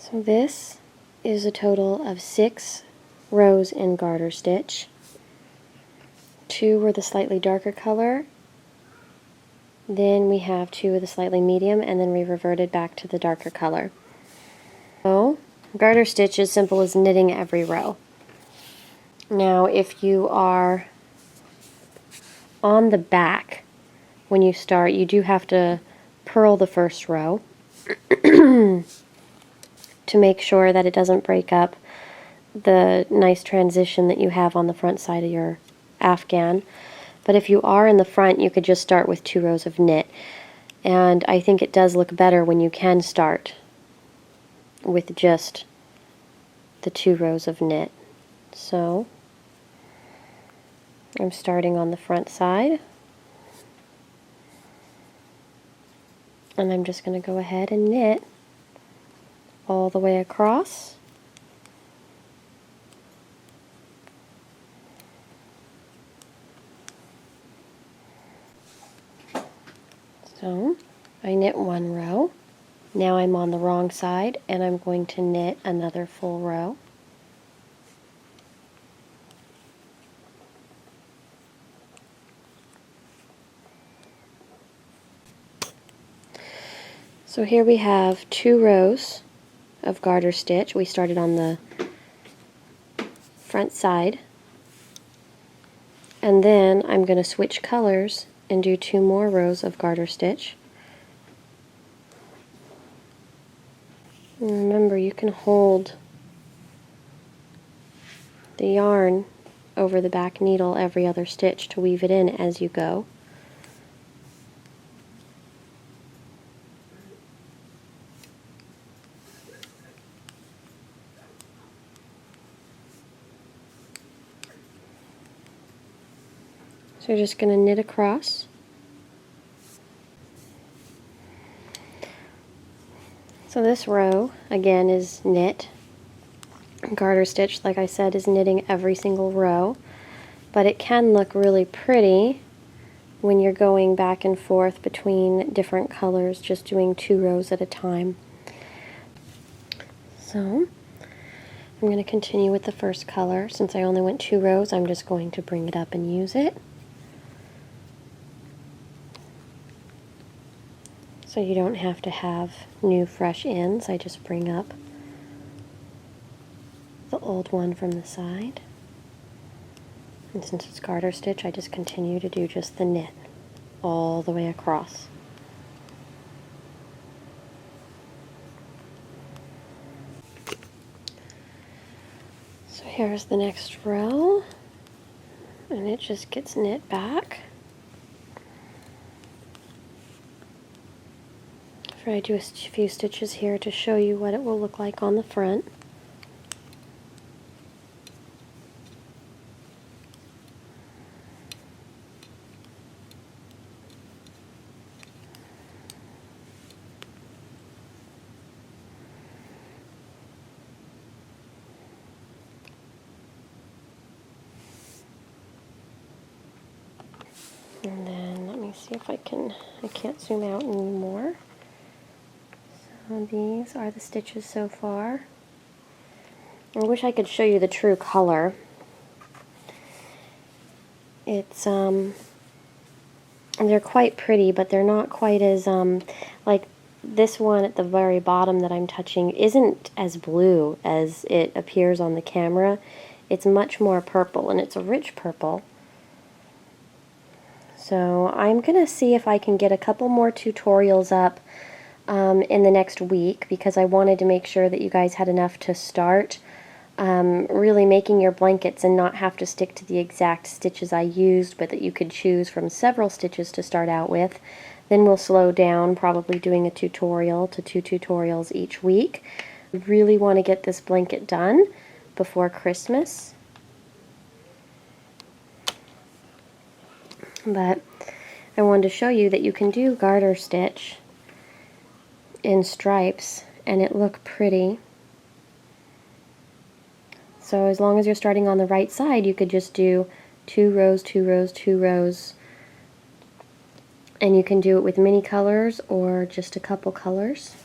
So this is a total of 6 rows in garter stitch. 2 were the slightly darker color, then we have 2 of the slightly medium, and then we reverted back to the darker color. So, garter stitch is simple as knitting every row. Now if you are on the back when you start, you do have to purl the first row to make sure that it doesn't break up the nice transition that you have on the front side of your afghan. But if you are in the front, you could just start with 2 rows of knit. And I think it does look better when you can start with just the 2 rows of knit. So I'm starting on the front side, and I'm just going to go ahead and knit all the way across. So I knit 1 row. Now I'm on the wrong side, and I'm going to knit another full row. So here we have 2 rows of garter stitch. We started on the front side, and then I'm going to switch colors and do 2 more rows of garter stitch. And remember, you can hold the yarn over the back needle every other stitch to weave it in as you go. So you're just going to knit across. So this row, again, is knit. Garter stitch, like I said, is knitting every single row, but it can look really pretty when you're going back and forth between different colors, just doing 2 rows at a time. So I'm going to continue with the first color. Since I only went 2 rows, I'm just going to bring it up and use it. So you don't have to have new fresh ends. I just bring up the old one from the side. And since it's garter stitch, I just continue to do just the knit all the way across. So here's the next row, and it just gets knit back. I do a few stitches here to show you what it will look like on the front. And then let me see if I can't zoom out anymore. So these are the stitches so far. I wish I could show you the true color. It's, they're quite pretty, but they're not quite as, like this one at the very bottom that I'm touching isn't as blue as it appears on the camera. It's much more purple, and it's a rich purple. So I'm going to see if I can get a couple more tutorials up in the next week, because I wanted to make sure that you guys had enough to start really making your blankets and not have to stick to the exact stitches I used, but that you could choose from several stitches to start out with. Then we'll slow down, probably doing a tutorial to 2 tutorials each week. I really want to get this blanket done before Christmas. But I wanted to show you that you can do garter stitch in stripes and it look pretty. So as long as you're starting on the right side, you could just do 2 rows, 2 rows, 2 rows, and you can do it with many colors or just a couple colors.